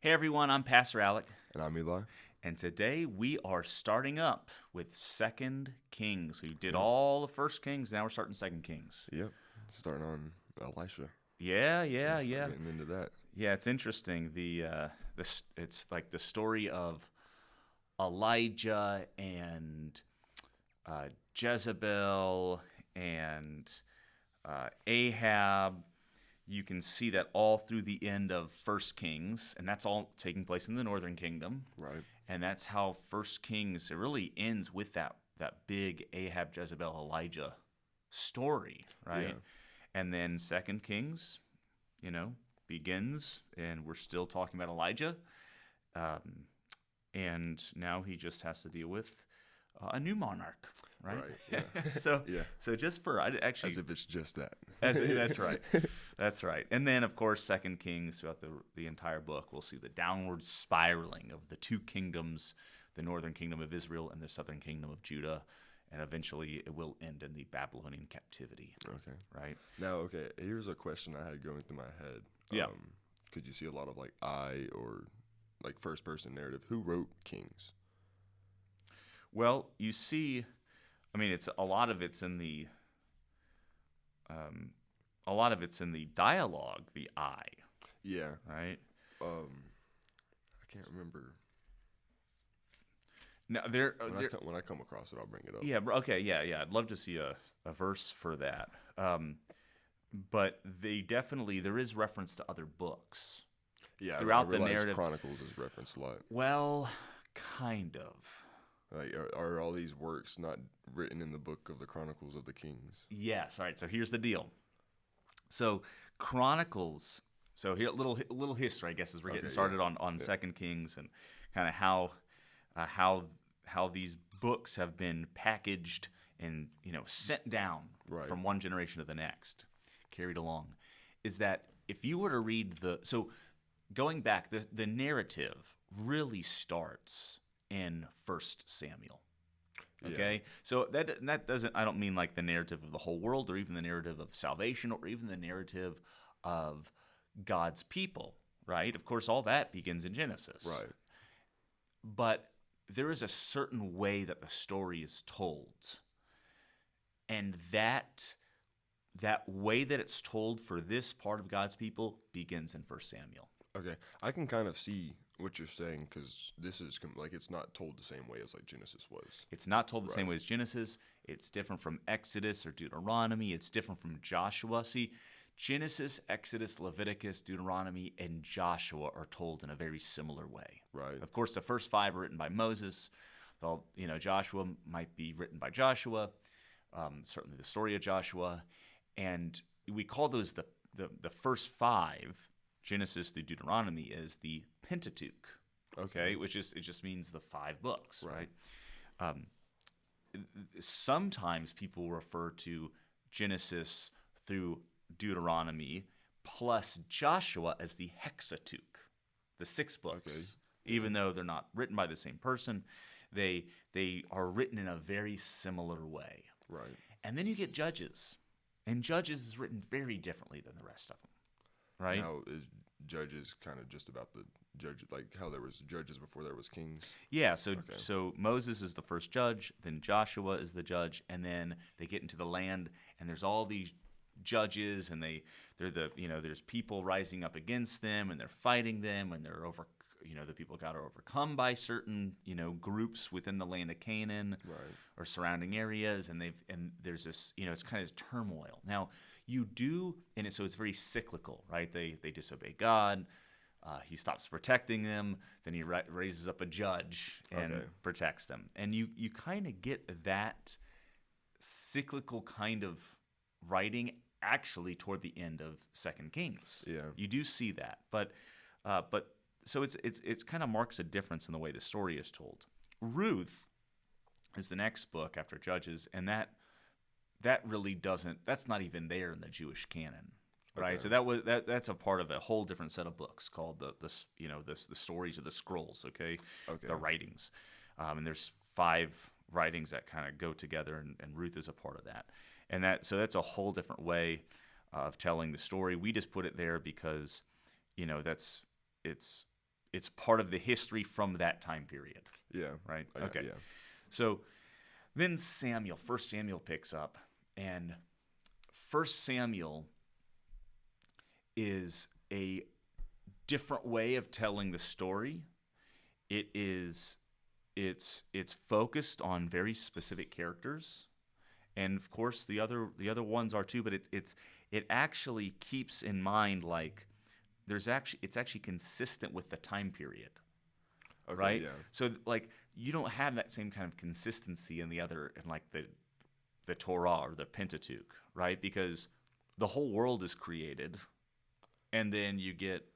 Hey everyone, I'm Pastor Alec, And I'm Eli. and today we are starting up with Second Kings. We did Yep. all the First Kings, now we're starting Second Kings. Yep. Starting on Elisha. Yeah, yeah, Let's start yeah, getting into that. yeah. It's interesting. It's like the story of Elijah and Jezebel and Ahab. You can see that all through the end of First Kings, and that's all taking place in the Northern Kingdom. Right. And that's how First Kings, it really ends with that big Ahab, Jezebel, Elijah story, right? Yeah. And then Second Kings, begins, and we're still talking about Elijah. Um, and now he just has to deal with a new monarch, right? Right. Yeah. so, Yeah. so just for I actually As if it's just that. that's right. That's right. And then, of course, Second Kings, throughout the entire book, we'll see the downward spiraling of the two kingdoms, the northern kingdom of Israel and the southern kingdom of Judah. And eventually it will end in the Babylonian captivity, Okay. right? Now, okay, here's a question I had going through my head. Yeah. Could you see a lot of like or like first person narrative? Who wrote Kings? Well, you see, I mean, it's a lot of it's in the dialogue, the I, Yeah. right? I can't remember. Now When I come across it, I'll bring it up. yeah, okay, yeah. I'd love to see a verse for that. But there is reference to other books. Yeah. Throughout I the realize narrative. Chronicles is referenced a lot. Well, kind of. Like, are all these works not written in the book of the Chronicles of the Kings? Yes. All right. So here's the deal. So Chronicles. So here, little history, I guess, as we're getting started on Second Kings and kind of how these books have been packaged and sent down Right. from one generation to the next, carried along. Is that if you were to read going back, the narrative really starts in First Samuel. Okay, Yeah. so that doesn't. I don't mean like the narrative of the whole world, or even the narrative of salvation, or even the narrative of God's people. Right? Of course, all that begins in Genesis. Right. But there is a certain way that the story is told, and that way that it's told for this part of God's people begins in First Samuel. Okay, I can kind of see what you're saying because this is like it's not told the same way as like Genesis was. It's not told the same Right. way as Genesis. It's different from Exodus or Deuteronomy. It's different from Joshua. See, Genesis, Exodus, Leviticus, Deuteronomy, and Joshua are told in a very similar way. Right. Of course, the first five are written by Moses. Joshua might be written by Joshua. Certainly, the story of Joshua, and we call those the first five. Genesis through Deuteronomy is the Pentateuch. Okay, which is it just means the five books, right? Sometimes people refer to Genesis through Deuteronomy plus Joshua as the Hexateuch, the six books. Okay. Even though they're not written by the same person, they are written in a very similar way. Right. And then you get Judges, and Judges is written very differently than the rest of them, right? Now is Judges kind of just about the judge, like how there was judges before there was kings? Yeah, so Moses is the first judge, then Joshua is the judge, and then they get into the land, and there's all these judges, and there's people rising up against them, and they're fighting them, and the people got overcome by certain groups within the land of Canaan Right. or surrounding areas, and there's this it's kind of turmoil. Now so it's very cyclical, right? They disobey God. He stops protecting them. Then he raises up a judge and protects them. And you kind of get that cyclical kind of writing actually toward the end of Second Kings. Yeah. You do see that, but so it's kind of marks a difference in the way the story is told. Ruth is the next book after Judges, and that really doesn't. That's not even there in the Jewish canon. Right, Okay. so that's a part of a whole different set of books called the stories of the scrolls, okay, the writings, and there's 5 writings that kind of go together, and Ruth is a part of that, and that's a whole different way of telling the story. We just put it there because, it's it's part of the history from that time period, Yeah. right? I got, Okay. Yeah. So then First Samuel picks up, and First Samuel is a different way of telling the story. It's focused on very specific characters, and of course the other ones are too. But it actually keeps in mind, like, it's actually consistent with the time period, Okay. right? Yeah. So like you don't have that same kind of consistency in like the Torah or the Pentateuch, right? Because the whole world is created, and then you get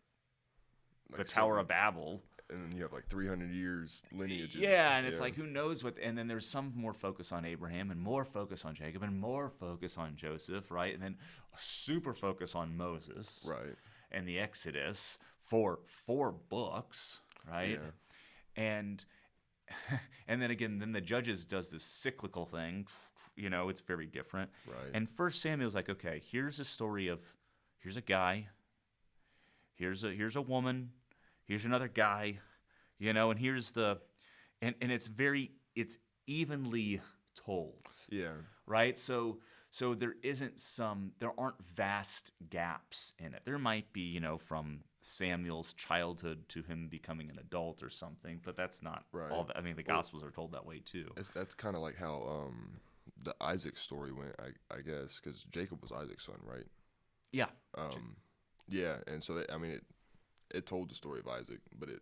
the Like Tower some- of Babel. And then you have like 300 years lineages. Yeah, and it's like, who knows what? And then there's some more focus on Abraham, and more focus on Jacob, and more focus on Joseph, right? And then a super focus on Moses, Right. and the Exodus for 4 books, right? Yeah. And and then again, then the Judges does this cyclical thing. It's very different. Right. And First Samuel's like, okay, here's a story of, here's a guy, here's a woman, here's another guy, and here's and it's evenly told, Yeah. right? So there aren't vast gaps in it. There might be, from Samuel's childhood to him becoming an adult or something, but that's not Right. all that. I mean, the Gospels are told that way too. That's kind of like how the Isaac story went, I guess, because Jacob was Isaac's son, right? Yeah. Yeah, and so it told the story of Isaac, but it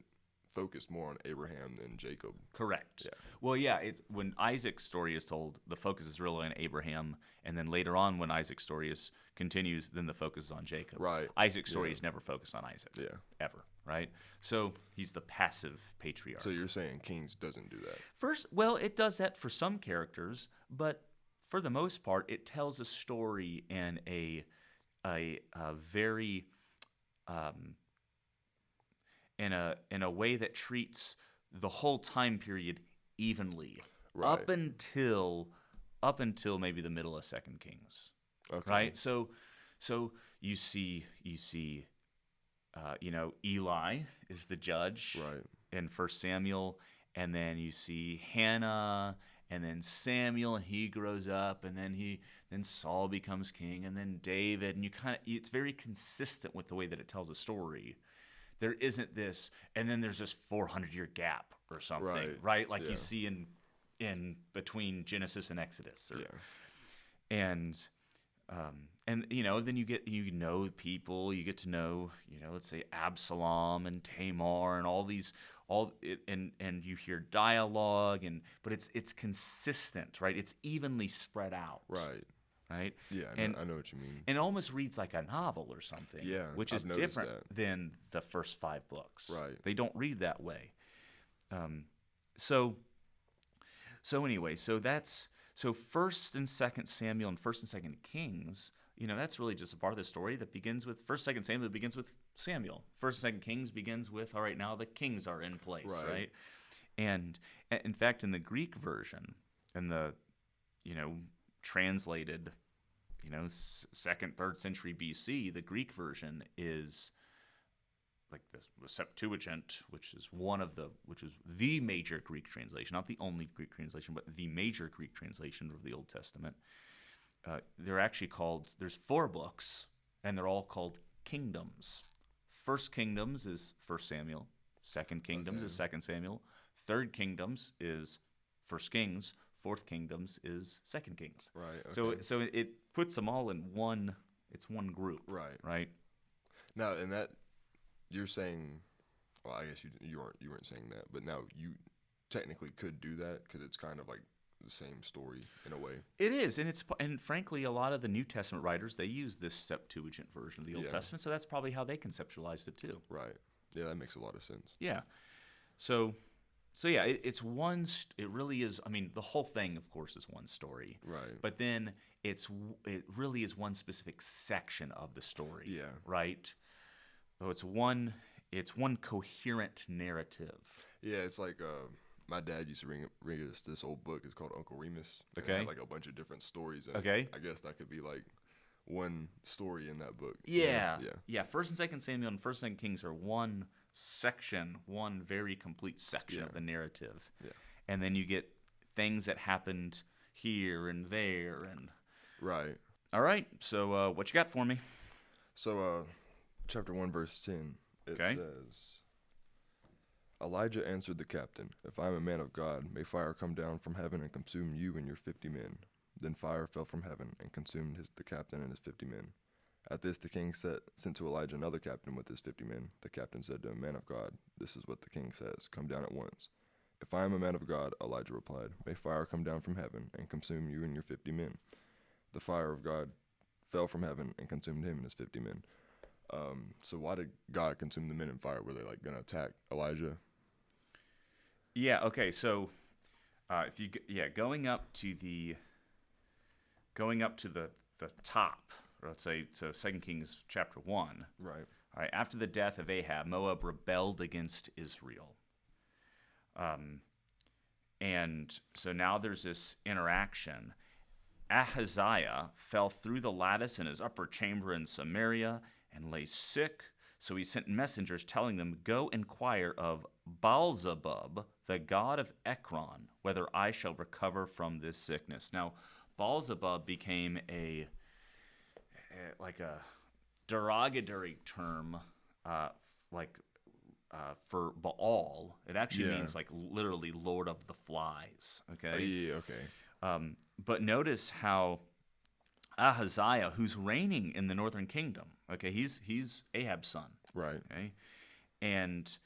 focused more on Abraham than Jacob. Correct. Yeah. Well, yeah, it's when Isaac's story is told, the focus is really on Abraham, and then later on when Isaac's story continues, then the focus is on Jacob. Right. Isaac's story Yeah. is never focused on Isaac. Yeah. Ever, right? So he's the passive patriarch. So you're saying Kings doesn't do that? Well, it does that for some characters, but for the most part, it tells a story in a very in a way that treats the whole time period evenly, Right. up until maybe the middle of Second Kings, Okay. right? So you see, Eli is the judge Right. in First Samuel, and then you see Hannah, and then Samuel, and he grows up, and then Saul becomes king, and then David, and it's very consistent with the way that it tells a story. There isn't this, and then there's this 400-year gap or something, right? Like Yeah. you see in between Genesis and Exodus, Yeah. and then you get people, you get to know, let's say Absalom and Tamar and and you hear dialogue, but it's consistent, right? It's evenly spread out, Right. right? Yeah. I know what you mean. And it almost reads like a novel or something, Yeah, which I've is noticed different that. than the first 5 books. Right. They don't read that way. Anyway, so First and Second Samuel and First and Second Kings, that's really just a part of the story that begins with First, Second Samuel begins with Samuel. First and Second Kings begins with, all right, now the kings are in place, right? And in fact, in the Greek version, in the translated, second, 3rd century BC, the Greek version is like the Septuagint, which is the major Greek translation, not the only Greek translation, but the major Greek translation of the Old Testament. They're actually there's 4 books, and they're all called kingdoms. First Kingdoms is First Samuel. Second Kingdoms is Second Samuel. Third Kingdoms is First Kings. Fourth Kingdoms is Second Kings. Right. Okay. So it puts them all in one. It's one group. Right. Right. Now, and that you're saying, well, I guess you weren't saying that, but now you technically could do that because it's kind of like the same story in a way. It is, and frankly, a lot of the New Testament writers, they use this Septuagint version of the Old Yeah. Testament, so that's probably how they conceptualized it too. Right. Yeah, that makes a lot of sense. Yeah. So yeah, it's one. It really is. I mean, the whole thing, of course, is one story. Right. But then it really is one specific section of the story. Yeah. Right. So it's one coherent narrative. Yeah, it's like my dad used to read us this old book. It's called Uncle Remus. And Okay. it had like a bunch of different stories. And Okay. I guess that could be like one story in that book. Yeah. Yeah. Yeah. First and Second Samuel and First and Second Kings are one section, one very complete section Yeah. of the narrative. Yeah. And then you get things that happened here and there. And Right. all right, so what you got for me? So, chapter 1, verse 10, it Okay. says, Elijah answered the captain, If I am a man of God, may fire come down from heaven and consume you and your 50 men. Then fire fell from heaven and consumed the captain and his 50 men. At this the king sent to Elijah another captain with his 50 men. The captain said to him, Man of God, this is what the king says, come down at once. If I am a man of God, Elijah replied, may fire come down from heaven and consume you and your 50 men. The fire of God fell from heaven and consumed him and his 50 men. So why did God consume the men in fire? Were they like going to attack Elijah? Yeah, okay, so if you going up to the top, or let's say to 2 Kings chapter 1. Right. All right, after the death of Ahab, Moab rebelled against Israel. And so now there's this interaction. Ahaziah fell through the lattice in his upper chamber in Samaria and lay sick. So he sent messengers telling them, Go inquire of Baalzebub, the god of Ekron, whether I shall recover from this sickness. Now, Baalzebub became a derogatory term, for Baal. It actually Yeah. means like literally Lord of the Flies. Okay. Yeah, okay. But notice how Ahaziah, who's reigning in the northern kingdom, okay, he's Ahab's son, Right. okay, and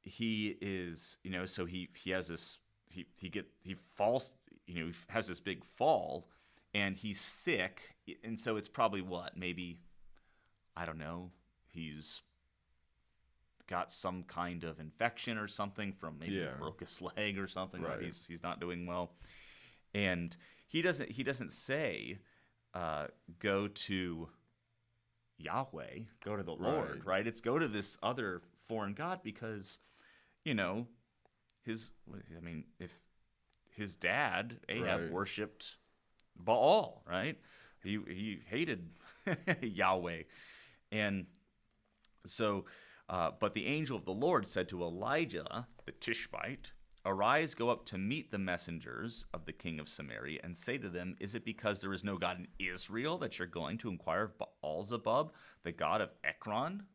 he is, so he has this, he falls, he has this big fall, and he's sick, and so it's probably maybe, I don't know, he's got some kind of infection or something from maybe Yeah. broke his leg or something. Right? Right. He's not doing well, and he doesn't say go to Yahweh, go to the Lord, right? It's go to this other foreign god because if his dad Ahab Right. worshipped Baal, right? He hated Yahweh, and so. But the angel of the Lord said to Elijah the Tishbite, Arise, go up to meet the messengers of the king of Samaria, and say to them, Is it because there is no God in Israel that you're going to inquire of Baalzebub, the god of Ekron?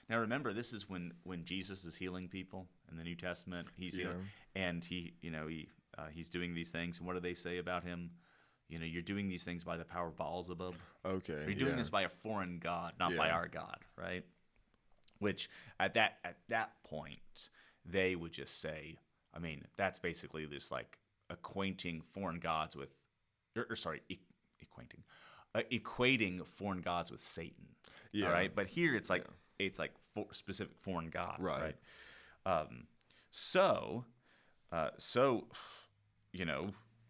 Now remember, this is when Jesus is healing people in the New Testament. He's healing, and he's doing these things. And what do they say about him? You're doing these things by the power of Baalzebub. Okay. You're doing this by a foreign god, not by our God, right? Which at that point they would just say, that's basically this like acquainting foreign gods with, equating foreign gods with Satan. Yeah. All right, but here it's like specific foreign god. Right. So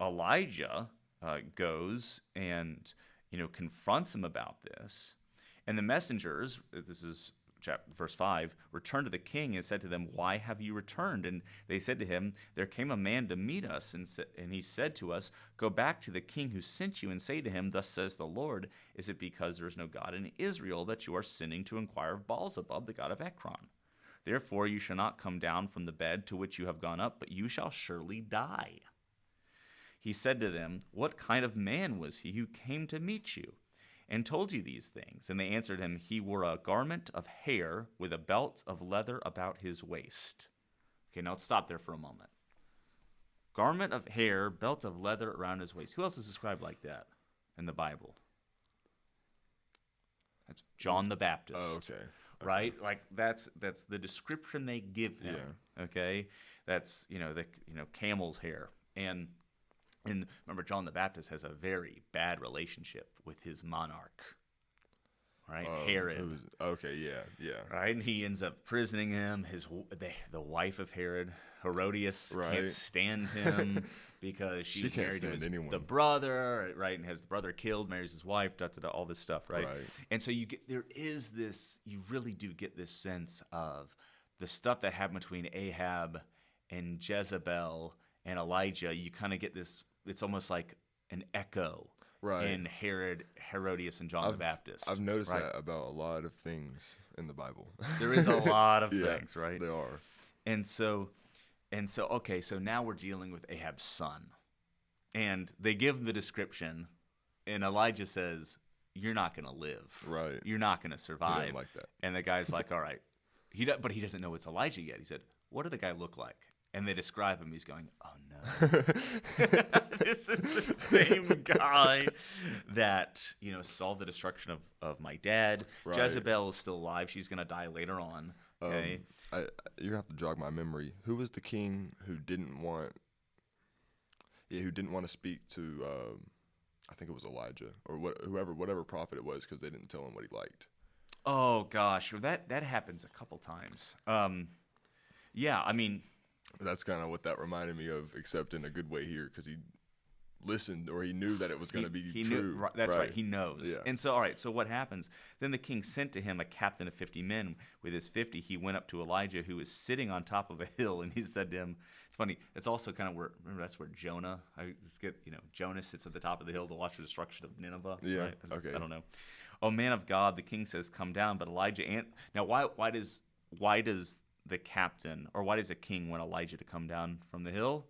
Elijah goes and confronts him about this, and the messengers. This is verse 5, returned to the king and said to them, Why have you returned? And they said to him, There came a man to meet us, and he said to us, Go back to the king who sent you and say to him, Thus says the Lord, Is it because there is no God in Israel that you are sending to inquire of Baalzebub, the god of Ekron? Therefore you shall not come down from the bed to which you have gone up, but you shall surely die. He said to them, What kind of man was he who came to meet you and told you these things? And they answered him, He wore a garment of hair with a belt of leather about his waist. Okay, now let's stop there for a moment. Garment of hair, belt of leather around his waist. Who else is described like that in the Bible? That's John the Baptist. Oh, okay. Right? Like that's the description they give him. Yeah. Okay? That's, camel's hair. And remember, John the Baptist has a very bad relationship with his monarch, right? Herod. Yeah. Right? And he ends up prisoning him. The wife of Herod, Herodias, can't Right. stand him because She she's can't married to stand anyone. the brother, right? And has the brother killed, marries his wife, all this stuff, right? Right. And so you really do get this sense of the stuff that happened between Ahab and Jezebel and Elijah. You kind of get this. It's almost like an echo Right. in Herodias and John the Baptist. I've noticed right? that about a lot of things in the Bible. There is a lot of Yeah, things, right? They are. And so, okay, so now we're dealing with Ahab's son. And they give the description, and Elijah says, "You're not going to live. Right. You're not going to He survive." didn't like that. And the guy's like, "All right." But he doesn't know it's Elijah yet. He said, "What did the guy look like?" And they describe him. He's going, "Oh, no." This is the same guy that, saw the destruction of my dad. Right. Jezebel is still alive. She's going to die later on. Okay. You're gonna have to jog my memory. Who was the king who didn't want? Yeah, who didn't want to speak to? I think it was Elijah or whatever prophet it was, because they didn't tell him what he liked. Oh gosh, that happens a couple times. Yeah, I mean, That's kind of what that reminded me of, except in a good way here, because he listened, or he knew that it was going to be he true. Knew, that's right. He knows. Yeah. And so, all right. So what happens? Then the king sent to him a captain of 50 men. With his 50, he went up to Elijah, who was sitting on top of a hill, and he said to him, "It's funny. It's also kind of remember that's where Jonah. Jonah sits at the top of the hill to watch the destruction of Nineveh. Yeah. Right? Okay. I don't know. Oh man of God, the king says, "Come down." But Elijah now why does the captain, or why does the king want Elijah to come down from the hill?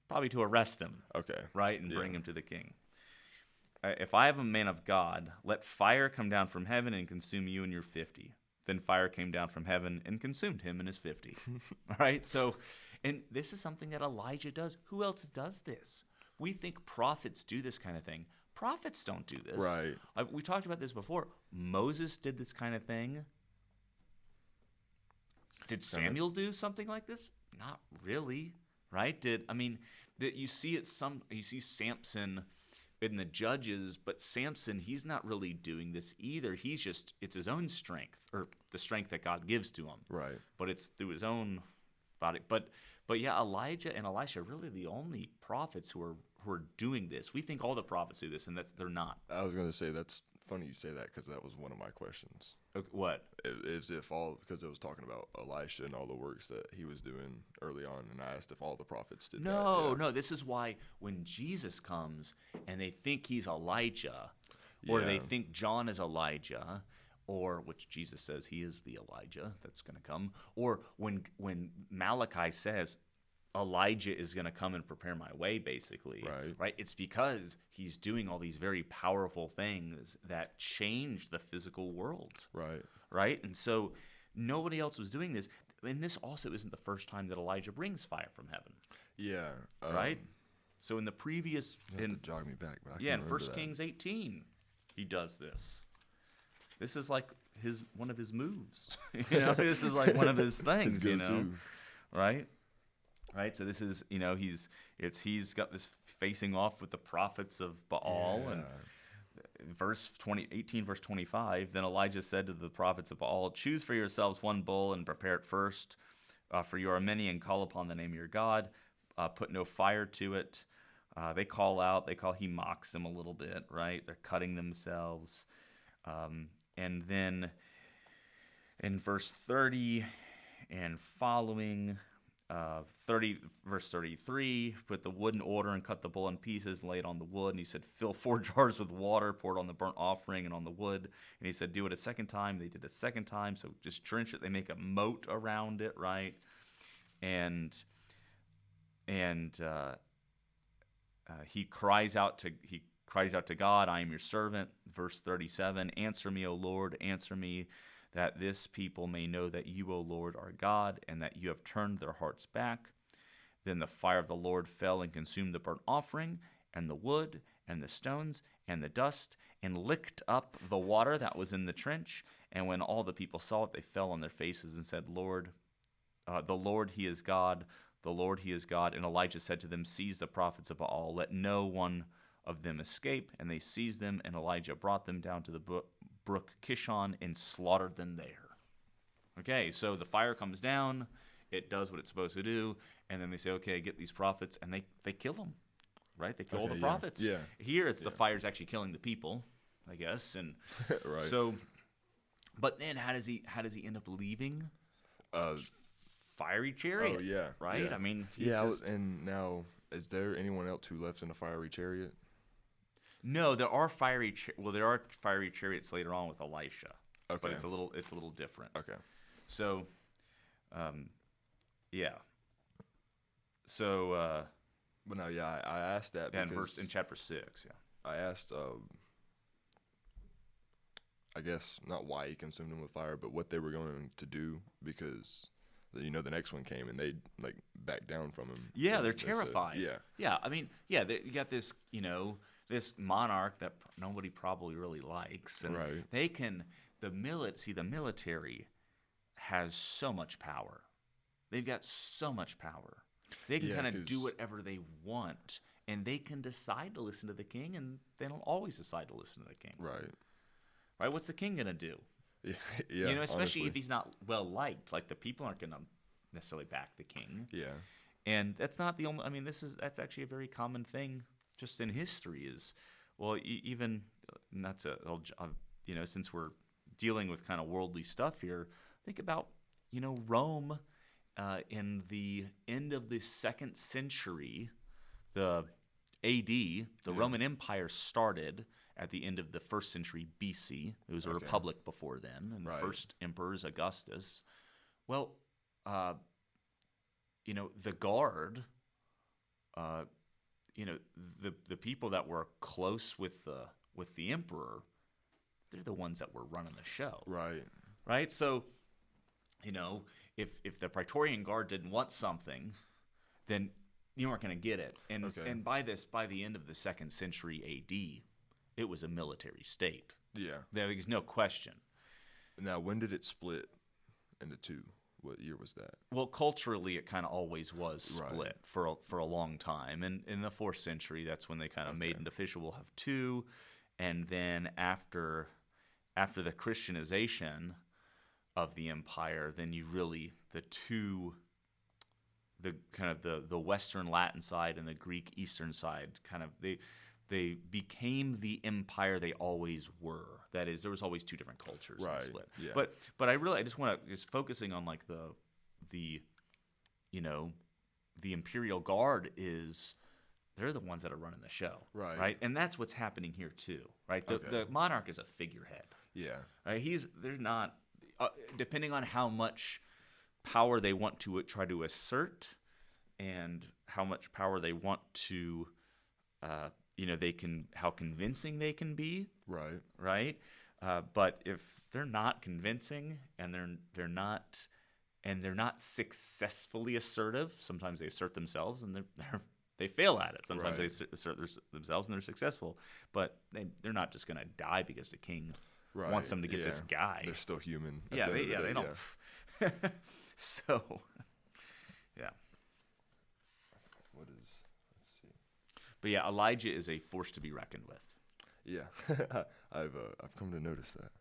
Probably to arrest him. Okay. Right, and bring him to the king. If I have a man of God, let fire come down from heaven and consume you and your 50. Then fire came down from heaven and consumed him and his 50. All right, so, and this is something that Elijah does. Who else does this? We think prophets do this kind of thing. Prophets don't do this. Right. We talked about this before. Moses did this kind of thing. Did Samuel do something like this? Not really, right? You see Samson in the Judges, but Samson, he's not really doing this either. It's his own strength, or the strength that God gives to him. Right. But it's through his own body. But yeah, Elijah and Elisha are really the only prophets who are doing this. We think all the prophets do this, and they're not. I was gonna say that's funny you say that, because that was one of my questions. Okay, what? Because it was talking about Elisha and all the works that he was doing early on, and I asked if all the prophets did that. No. This is why when Jesus comes and they think he's Elijah, or they think John is Elijah, or which Jesus says he is the Elijah that's going to come, or when Malachi says Elijah is going to come and prepare my way, basically, right? It's because he's doing all these very powerful things that change the physical world, right? And so nobody else was doing this, and this also isn't the first time that Elijah brings fire from heaven. Yeah. Right. So in the previous, jog me back, but I in can't 1 remember Kings 18, he does this. This is like one of his moves. This is like one of his things. It's good too. Right. Right, so this is, he's got this facing off with the prophets of Baal, and verse 18, verse 25. Then Elijah said to the prophets of Baal, "Choose for yourselves one bull and prepare it first, for you are many, and call upon the name of your God. Put no fire to it." He mocks them a little bit, right? They're cutting themselves, and then in verse 30 and following. Verse 33, put the wood in order and cut the bull in pieces and lay it on the wood. And he said, fill 4 jars with water, pour it on the burnt offering and on the wood. And he said, do it a second time. They did a second time. So just drench it. They make a moat around it, right? And he cries out to God, "I am your servant." Verse 37, answer me, O Lord, answer me, that this people may know that you, O Lord, are God, and that you have turned their hearts back. Then the fire of the Lord fell and consumed the burnt offering, and the wood, and the stones, and the dust, and licked up the water that was in the trench. And when all the people saw it, they fell on their faces and said, the Lord, he is God. The Lord, he is God. And Elijah said to them, seize the prophets of Baal. Let no one of them escape. And they seized them, and Elijah brought them down to the brook Kishon and slaughtered them there. Okay, so the fire comes down, it does what it's supposed to do, and then they say, okay, get these prophets, and they kill them, right? They kill all the prophets. Yeah. Here, it's the fire's actually killing the people, I guess, and right. So, but then how does he end up leaving? Fiery chariot. Oh yeah. Right. Yeah. I mean, and now, is there anyone else who left in a fiery chariot? No, there are there are fiery chariots later on with Elisha, but Okay. it's a little different. Okay. So, yeah. So, But no, yeah, I asked that yeah, because in chapter 6, yeah. I asked, I guess not why he consumed them with fire, but what they were going to do because, the next one came and they like backed down from him. Yeah, And they're they said- terrified. yeah, Yeah, I mean, yeah, you got this, this monarch that nobody probably really likes, and Right. they can the military has so much power. They've got so much power. They can Yeah, kind of do 'cause- whatever they want, and they can decide to listen to the king, and they don't always decide to listen to the king. right. Right? What's the king gonna do? Yeah, yeah. Especially honestly. if he's not well liked. Like the people aren't gonna necessarily back the king. Yeah, And that's not the only. I mean, that's actually a very common thing, just in history. Is well, even not to, since we're dealing with kind of worldly stuff here, think about Rome in the end of the 2nd century, the A.D. The Yeah. Roman Empire started at the end of the 1st century B.C. It was a Okay. republic before then, and Right. the first emperor is Augustus. Well, the guard, the people that were close with the emperor, they're the ones that were running the show, right. right? So, if the Praetorian Guard didn't want something, then you weren't going to get it. And Okay. and by the end of the 2nd century A.D., it was a military state. Yeah. There's no question. Now, when did it split into two? What year was that? Well, culturally, it kind of always was split Right. for a long time. And in the 4th century, that's when they kind of made Okay. it official. We'll have two, and then after the Christianization of the empire, then you really the Western Latin side and the Greek Eastern side kind of they became the empire they always were. That is, there was always two different cultures in the Right, split. yeah. But I just want to just focusing on like the Imperial Guard they're the ones that are running the show, Right. Right, and that's what's happening here too, right? The Okay. monarch is a figurehead, Yeah. right? There's not depending on how much power they want to try to assert, and how much power they want to how convincing they can be, Right. right? But if they're not convincing and they're not successfully assertive, sometimes they assert themselves and they fail at it. Sometimes Right. they assert themselves and they're successful, but they're not just going to die because the king Right. wants them to get this yeah. guy. They're still human. at Yeah, the end they of the day, don't. yeah. So, yeah. What is? Let's see. But yeah, Elijah is a force to be reckoned with. Yeah, I've come to notice that.